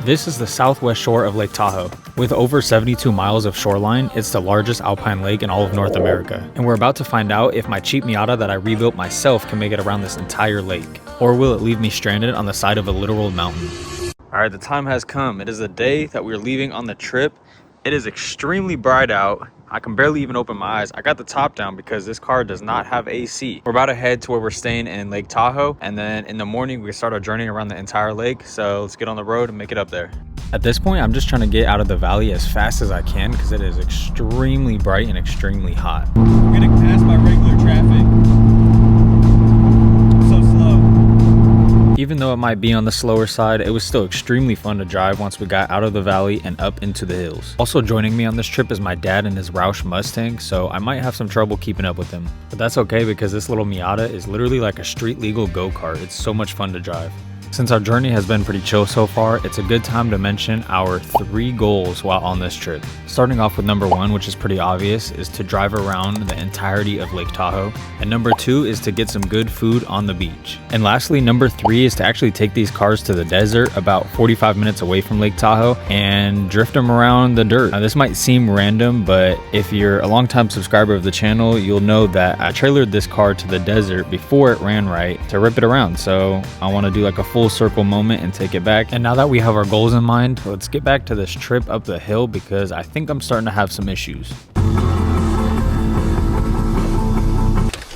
This is the southwest shore of Lake Tahoe. With over 72 miles of shoreline, it's the largest alpine lake in all of North America. And we're about to find out if my cheap Miata that I rebuilt myself can make it around this entire lake, or will it leave me stranded on the side of a literal mountain. Alright, the time has come. It is the day that we're leaving on the trip. It is extremely bright out. I can barely even open my eyes. I got the top down because this car does not have AC. We're about to head to where we're staying in Lake Tahoe, and then in the morning we start our journey around the entire lake. So let's get on the road and make it up there. At this point, I'm just trying to get out of the valley as fast as I can because it is extremely bright and extremely hot. I'm getting passed by regular traffic. Even though it might be on the slower side, it was still extremely fun to drive once we got out of the valley and up into the hills. Also joining me on this trip is my dad and his Roush Mustang, so I might have some trouble keeping up with him. But that's okay because this little Miata is literally like a street legal go-kart. It's so much fun to drive. Since our journey has been pretty chill so far, it's a good time to mention our 3 goals while on this trip. Starting off with number 1, which is pretty obvious, is to drive around the entirety of Lake Tahoe. And number 2 is to get some good food on the beach. And lastly, number 3 is to actually take these cars to the desert about 45 minutes away from Lake Tahoe and drift them around the dirt. Now, this might seem random, but if you're a longtime subscriber of the channel, you'll know that I trailered this car to the desert before it ran right to rip it around. So I want to do like a full circle moment and take it back. And now that we have our goals in mind, let's get back to this trip up the hill because I think I'm starting to have some issues.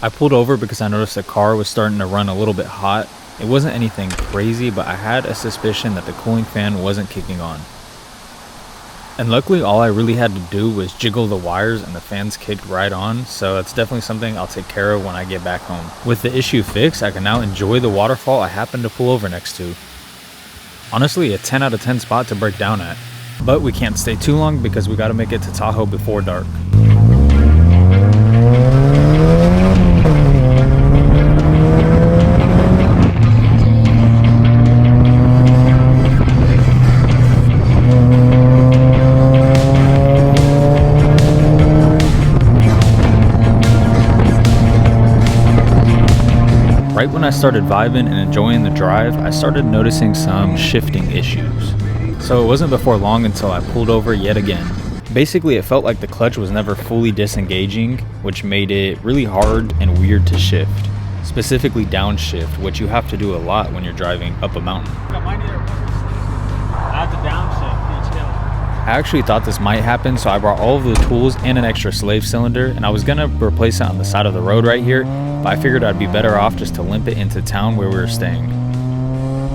I pulled over because I noticed the car was starting to run a little bit hot. It wasn't anything crazy, but I had a suspicion that the cooling fan wasn't kicking on. And luckily all I really had to do was jiggle the wires and the fans kicked right on, so that's definitely something I'll take care of when I get back home. With the issue fixed, I can now enjoy the waterfall I happened to pull over next to. Honestly, a 10 out of 10 spot to break down at. But we can't stay too long because we gotta make it to Tahoe before dark. Right when I started vibing and enjoying the drive, I started noticing some shifting issues. So it wasn't before long until I pulled over yet again. Basically, it felt like the clutch was never fully disengaging, which made it really hard and weird to shift. Specifically downshift, which you have to do a lot when you're driving up a mountain. I actually thought this might happen, so I brought all of the tools and an extra slave cylinder, and I was gonna replace it on the side of the road right here, but I figured I'd be better off just to limp it into town where we were staying.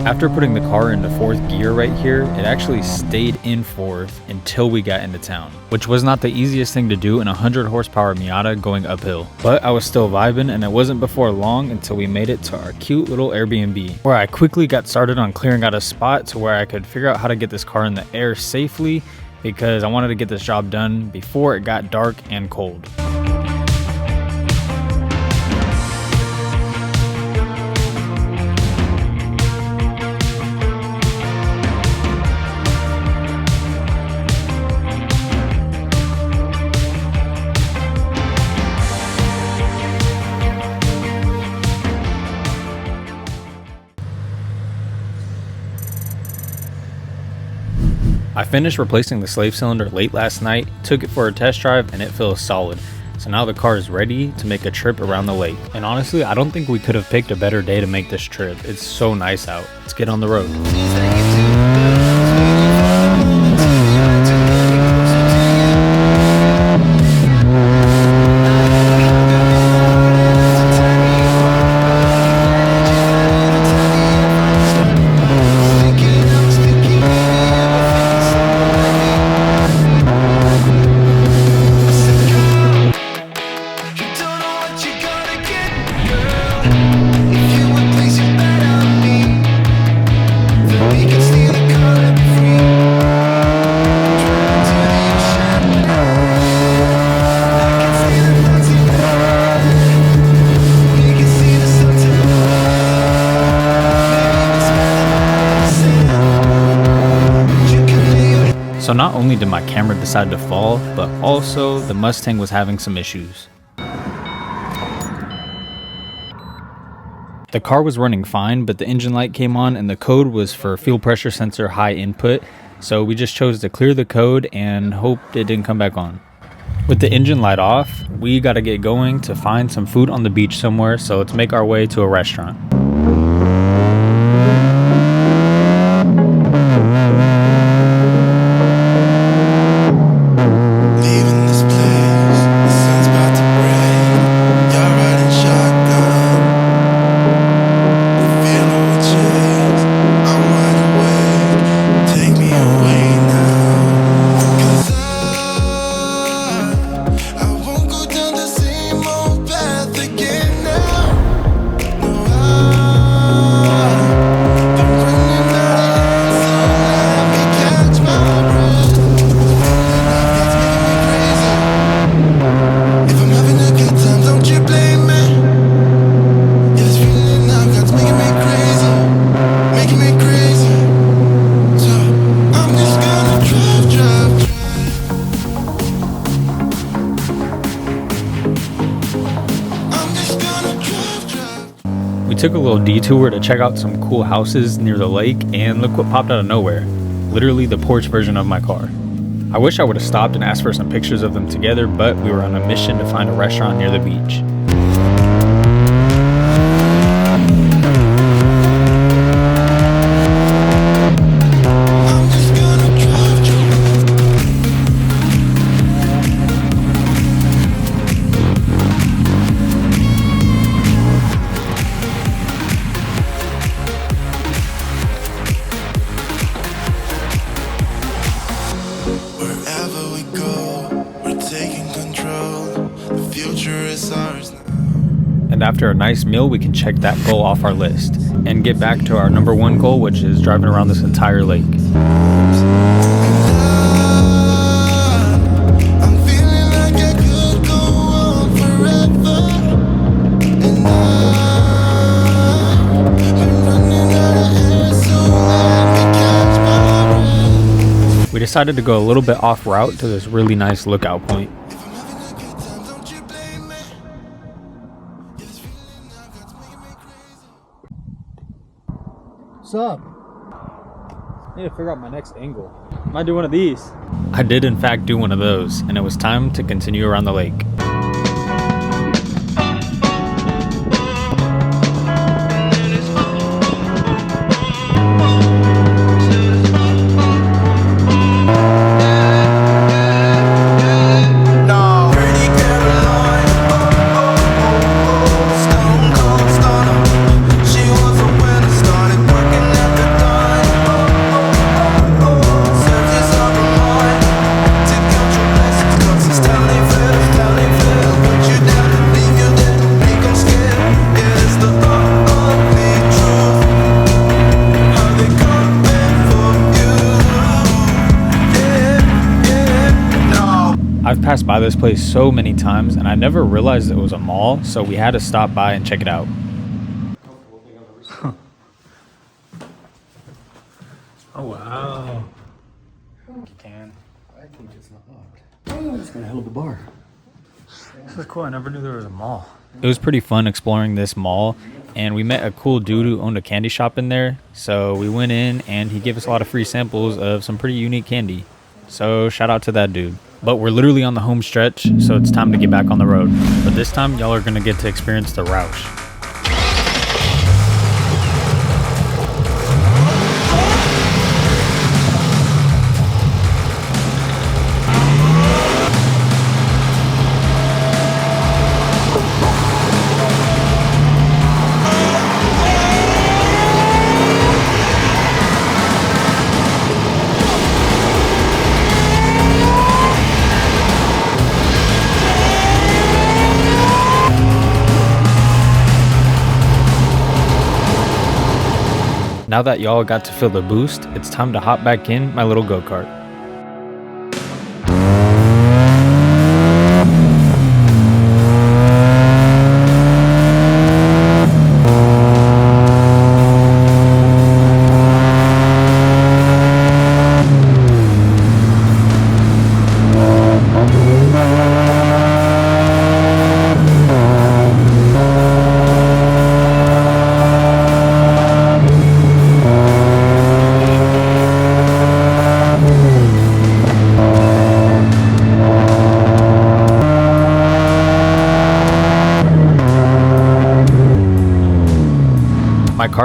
After putting the car into 4th gear right here, it actually stayed in 4th until we got into town, which was not the easiest thing to do in a 100 horsepower Miata going uphill. But I was still vibing, and it wasn't before long until we made it to our cute little Airbnb, where I quickly got started on clearing out a spot to where I could figure out how to get this car in the air safely, because I wanted to get this job done before it got dark and cold. I finished replacing the slave cylinder late last night, took it for a test drive, and it feels solid. So now the car is ready to make a trip around the lake. And honestly, I don't think we could have picked a better day to make this trip. It's so nice out. Let's get on the road. So not only did my camera decide to fall, but also the Mustang was having some issues. The car was running fine, but the engine light came on and the code was for fuel pressure sensor high input, so we just chose to clear the code and hoped it didn't come back on. With the engine light off, we gotta get going to find some food on the beach somewhere, so let's make our way to a restaurant. We took a little detour to check out some cool houses near the lake, and look what popped out of nowhere. Literally the porch version of my car. I wish I would have stopped and asked for some pictures of them together, but we were on a mission to find a restaurant near the beach. And after a nice meal, we can check that goal off our list and get back to our number one goal, which is driving around this entire lake. We decided to go a little bit off route to this really nice lookout point. What's up? I need to figure out my next angle. Might do one of these. I did in fact do one of those, and it was time to continue around the lake. I've passed by this place so many times and I never realized it was a mall, so we had to stop by and check it out. Oh wow. You can. I think it's not locked. Oh, it's got a hell of a bar. This is cool. I never knew there was a mall. It was pretty fun exploring this mall, and we met a cool dude who owned a candy shop in there, so we went in and he gave us a lot of free samples of some pretty unique candy. So shout out to that dude. But we're literally on the home stretch, so it's time to get back on the road. But this time, y'all are gonna get to experience the Roush. Now that y'all got to feel the boost, it's time to hop back in my little go-kart.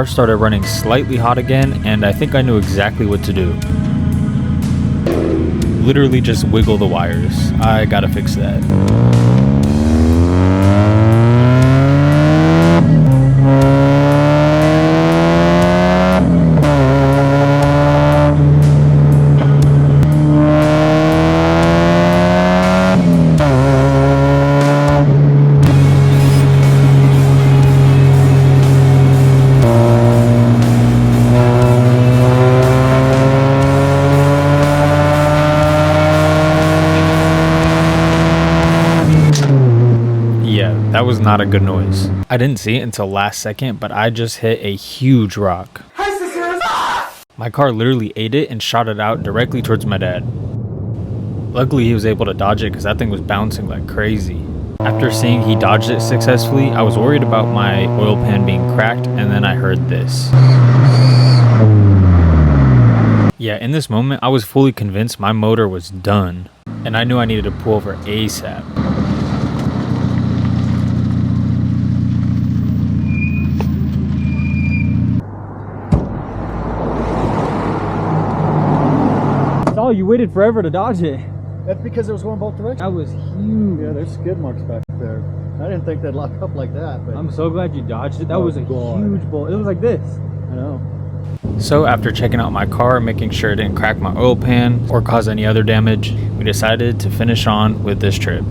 car started running slightly hot again, and I think I knew exactly what to do. Literally just wiggle the wires. I gotta fix that. Yeah, that was not a good noise. I didn't see it until last second, but I just hit a huge rock. My car literally ate it and shot it out directly towards my dad. Luckily, he was able to dodge it because that thing was bouncing like crazy. After seeing he dodged it successfully, I was worried about my oil pan being cracked, and then I heard this. Yeah, in this moment, I was fully convinced my motor was done, and I knew I needed to pull over ASAP. Oh, you waited forever to dodge it. That's because it was going both directions. That was huge. Yeah, there's skid marks back there. I didn't think they'd lock up like that, but I'm so glad you dodged it. That was a huge bolt. It was like this. I know. So after checking out my car, making sure it didn't crack my oil pan or cause any other damage, we decided to finish on with this trip.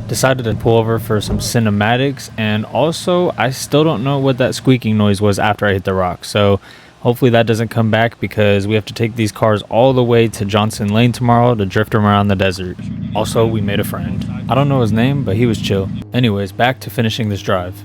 Decided to pull over for some cinematics, and also I still don't know what that squeaking noise was after I hit the rock, so hopefully that doesn't come back because we have to take these cars all the way to Johnson Lane tomorrow to drift them around the desert. Also, we made a friend. I don't know his name, but he was chill. Anyways, back to finishing this drive.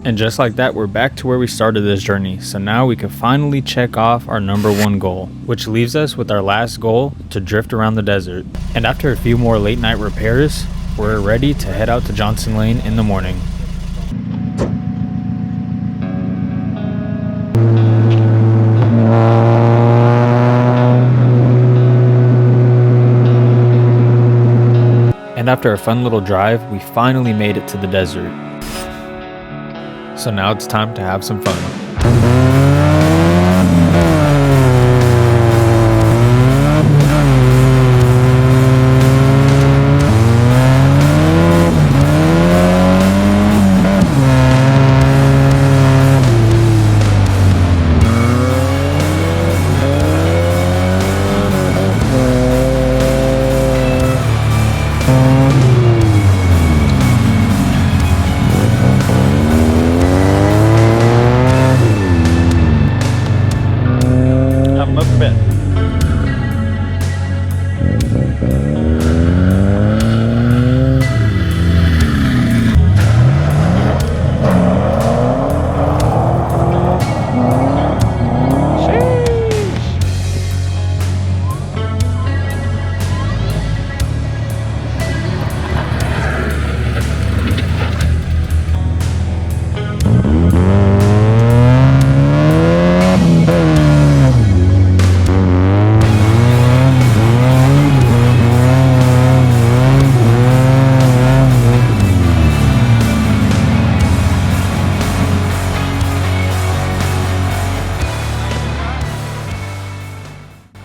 And just like that, we're back to where we started this journey. So now we can finally check off our number one goal, which leaves us with our last goal to drift around the desert. And after a few more late night repairs, we're ready to head out to Johnson Lane in the morning. And after a fun little drive, we finally made it to the desert. So now it's time to have some fun.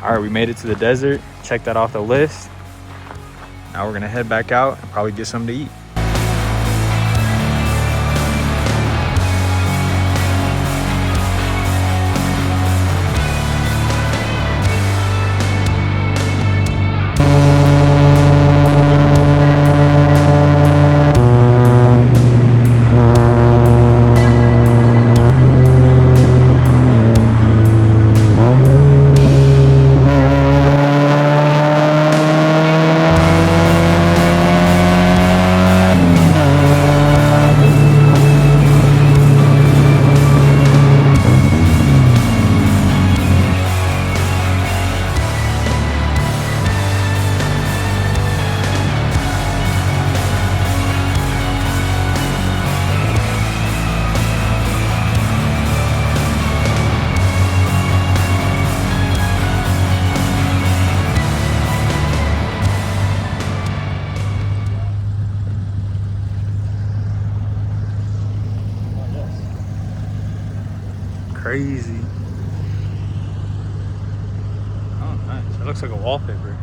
All right, we made it to the desert. Check that off the list. Now we're gonna head back out and probably get something to eat. Easy. Oh, nice. That looks like a wallpaper.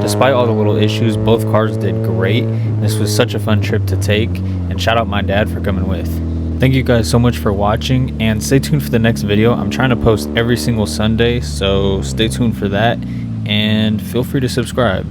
Despite all the little issues, both cars did great. This was such a fun trip to take, and shout out my dad for coming with. Thank you guys so much for watching, and stay tuned for the next video. I'm trying to post every single Sunday, so stay tuned for that, and feel free to subscribe.